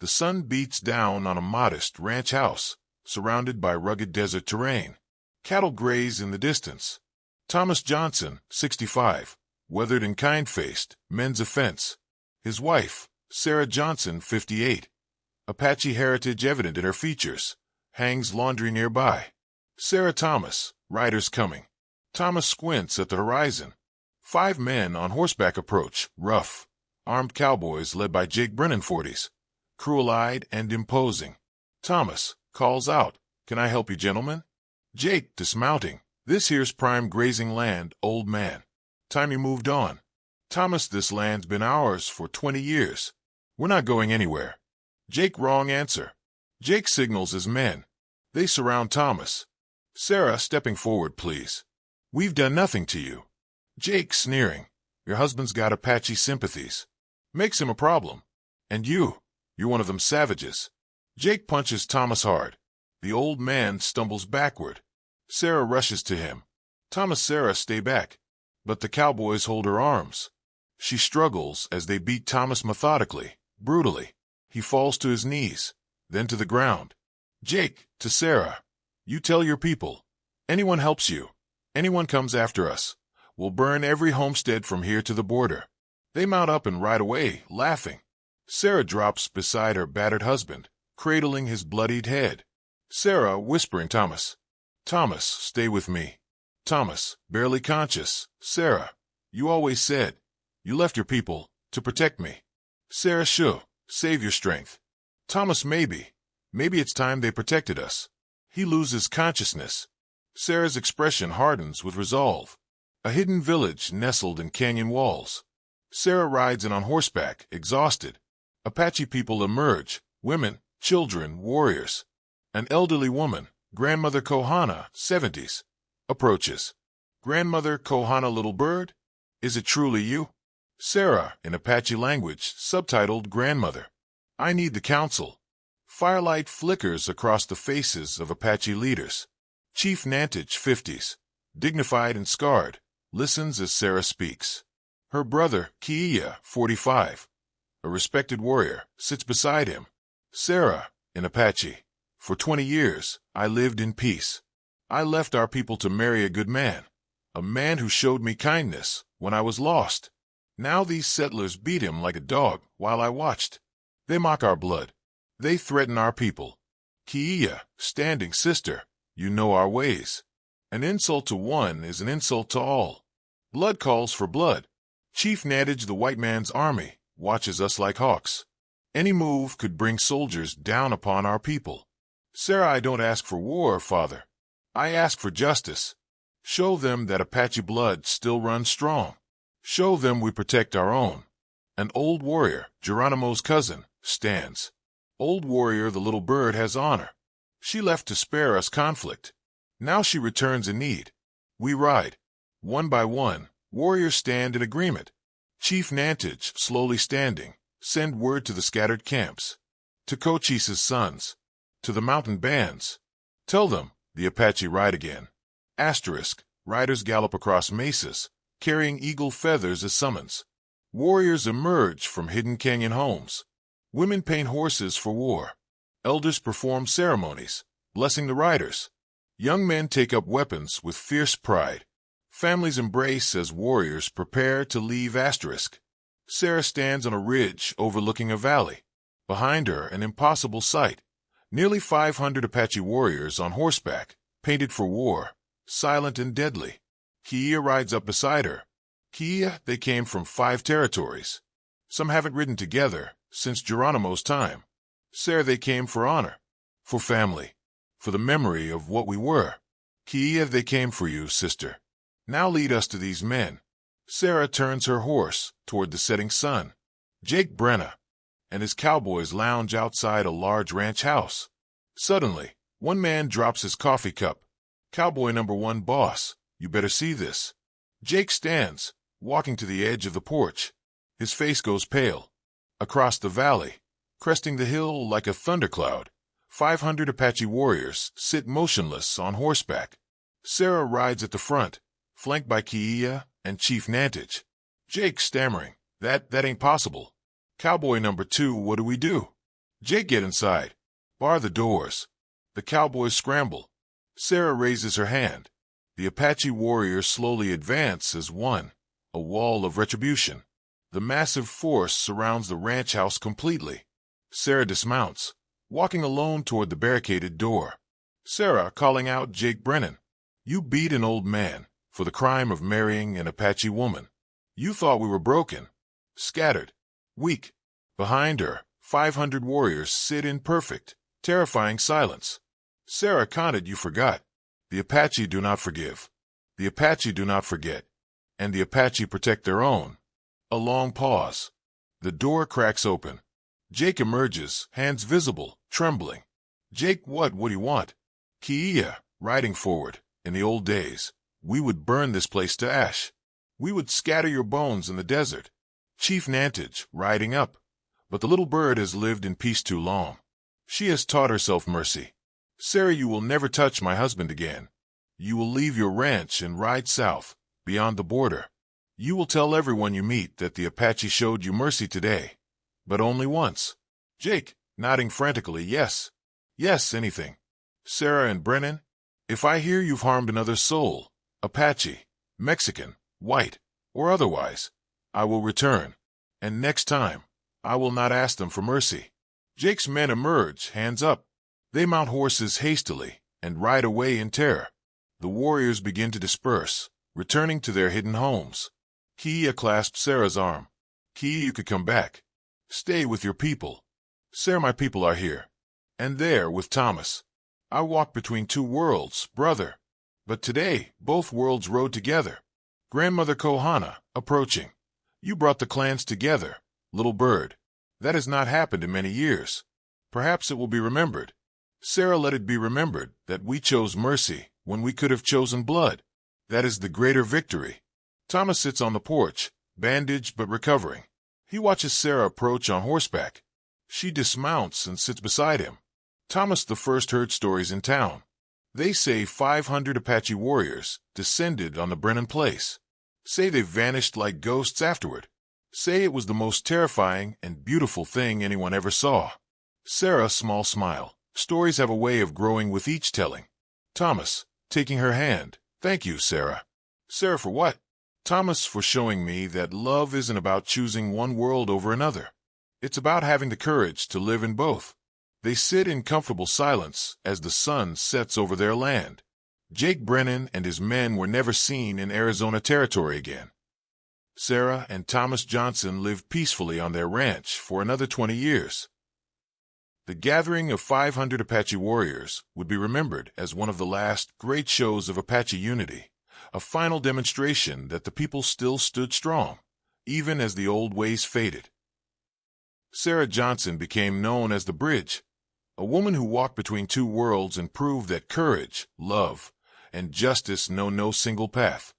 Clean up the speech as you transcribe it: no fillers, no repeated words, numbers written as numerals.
The sun beats down on a modest ranch house, surrounded by rugged desert terrain. Cattle graze in the distance. Thomas Johnson, 65, weathered and kind-faced, mends a fence. His wife, Sarah Johnson, 58, Apache heritage evident in her features, hangs laundry nearby. Sarah Thomas, riders coming. Thomas squints at the horizon. 5 men on horseback approach, rough, armed cowboys led by Jake Brennan, 40s, cruel-eyed and imposing. Thomas calls out, "Can I help you, gentlemen?" Jake, dismounting, "This here's prime grazing land, old man. Time you moved on." Thomas, "This land's been ours for 20 years. We're not going anywhere." Jake, "Wrong answer." Jake signals his men. They surround Thomas. Sarah, stepping forward, "Please. We've done nothing to you." Jake, sneering, "Your husband's got Apache sympathies. Makes him a problem. And you're one of them savages." Jake punches Thomas hard. The old man stumbles backward. Sarah rushes to him. Thomas, "Sarah, stay back." But the cowboys hold her arms. She struggles as they beat Thomas methodically, brutally. He falls to his knees, then to the ground. Jake, to Sarah, "You tell your people. Anyone helps you, anyone comes after us, we'll burn every homestead from here to the border." They mount up and ride away, laughing. Sarah drops beside her battered husband, cradling his bloodied head. Sarah, whispering, "Thomas. Thomas, stay with me." Thomas, barely conscious, "Sarah, you always said you left your people to protect me." Sarah, "Shoo, save your strength." Thomas, maybe it's time they protected us." He loses consciousness. Sarah's expression hardens with resolve. A hidden village nestled in canyon walls. Sarah rides in on horseback, exhausted. Apache people emerge, women, children, warriors. An elderly woman, Grandmother Kohana, 70s, approaches. "Grandmother Kohana, little bird? Is it truly you?" Sarah, in Apache language, subtitled, "Grandmother. I need the council." Firelight flickers across the faces of Apache leaders. Chief Nantich, 50s, dignified and scarred, listens as Sarah speaks. Her brother, Kiia, 45, a respected warrior, sits beside him. Sarah, in Apache, "For 20 years, I lived in peace. I left our people to marry a good man, a man who showed me kindness when I was lost. Now these settlers beat him like a dog while I watched. They mock our blood. They threaten our people. Kiia, standing, "Sister, you know our ways. An insult to one is an insult to all. Blood calls for blood. Chief Nantich, the white man's army, watches us like hawks. Any move could bring soldiers down upon our people. Sarah, I don't ask for war, father. I ask for justice. Show them that Apache blood still runs strong. Show them we protect our own." An old warrior, Geronimo's cousin, stands. Old warrior, the little bird has honor. She left to spare us conflict. Now she returns in need. We ride. One by one, warriors stand in agreement. Chief Nantich, slowly standing, send word to the scattered camps. To Cochise's sons. To the mountain bands. Tell them, the Apache ride again. Asterisk, riders gallop across mesas, carrying eagle feathers as summons. Warriors emerge from hidden canyon homes. Women paint horses for war. Elders perform ceremonies, blessing the riders. Young men take up weapons with fierce pride. Families embrace as warriors prepare to leave. Asterisk. Sarah stands on a ridge overlooking a valley. Behind her, an impossible sight. Nearly 500 Apache warriors on horseback, painted for war, silent and deadly. Kiia rides up beside her. Kiia, they came from 5 territories. Some haven't ridden together since Geronimo's time. Sarah, they came for honor, for family, for the memory of what we were. Kiia, they came for you, sister. Now lead us to these men. Sarah turns her horse toward the setting sun. Jake Brennan and his cowboys lounge outside a large ranch house. Suddenly, one man drops his coffee cup. Cowboy number 1, "Boss, you better see this." Jake stands, walking to the edge of the porch. His face goes pale. Across the valley, cresting the hill like a thundercloud, 500 Apache warriors sit motionless on horseback. Sarah rides at the front, flanked by Kiia and Chief Nantich. Jake, stammering, That ain't possible. Cowboy number 2, what do we do?" Jake, get inside. Bar the doors. The cowboys scramble. Sarah raises her hand. The Apache warriors slowly advance as one, a wall of retribution. The massive force surrounds the ranch house completely. Sarah dismounts, walking alone toward the barricaded door. Sarah calling out Jake Brennan. You beat an old man for the crime of marrying an Apache woman. You thought we were broken, scattered, weak. Behind her, 500 warriors sit in perfect, terrifying silence. Sarah counted, you forgot. The Apache do not forgive. The Apache do not forget. And the Apache protect their own. A long pause. The door cracks open. Jake emerges, hands visible, trembling. Jake, what do you want? Kia, riding forward. In the old days, we would burn this place to ash. We would scatter your bones in the desert. Chief Nantage, riding up. But the little bird has lived in peace too long. She has taught herself mercy. Sarah, you will never touch my husband again. You will leave your ranch and ride south, beyond the border. You will tell everyone you meet that the Apache showed you mercy today. But only once. Jake, nodding frantically, yes. Yes, anything. Sarah and Brennan, if I hear you've harmed another soul, Apache, Mexican, white, or otherwise, I will return. And next time, I will not ask them for mercy. Jake's men emerge, hands up. They mount horses hastily and ride away in terror. The warriors begin to disperse, returning to their hidden homes. Kia clasps Sarah's arm. Kia, you could come back. Stay with your people. Sarah, my people are here. And there with Thomas. I walk between two worlds, brother. But today, both worlds rode together. Grandmother Kohana, approaching. You brought the clans together, little bird. That has not happened in many years. Perhaps it will be remembered. Sarah, let it be remembered that we chose mercy when we could have chosen blood. That is the greater victory. Thomas sits on the porch, bandaged but recovering. He watches Sarah approach on horseback. She dismounts and sits beside him. Thomas the first heard stories in town. They say 500 Apache warriors descended on the Brennan place. Say they vanished like ghosts afterward. Say it was the most terrifying and beautiful thing anyone ever saw. Sarah, small smile. Stories have a way of growing with each telling. Thomas, taking her hand. Thank you, Sarah. Sarah, for what? Thomas, for showing me that love isn't about choosing one world over another. It's about having the courage to live in both. They sit in comfortable silence as the sun sets over their land. Jake Brennan and his men were never seen in Arizona territory again. Sarah and Thomas Johnson lived peacefully on their ranch for another 20 years. The gathering of 500 Apache warriors would be remembered as one of the last great shows of Apache unity, a final demonstration that the people still stood strong, even as the old ways faded. Sarah Johnson became known as the Bridge, a woman who walked between two worlds and proved that courage, love, and justice know no single path.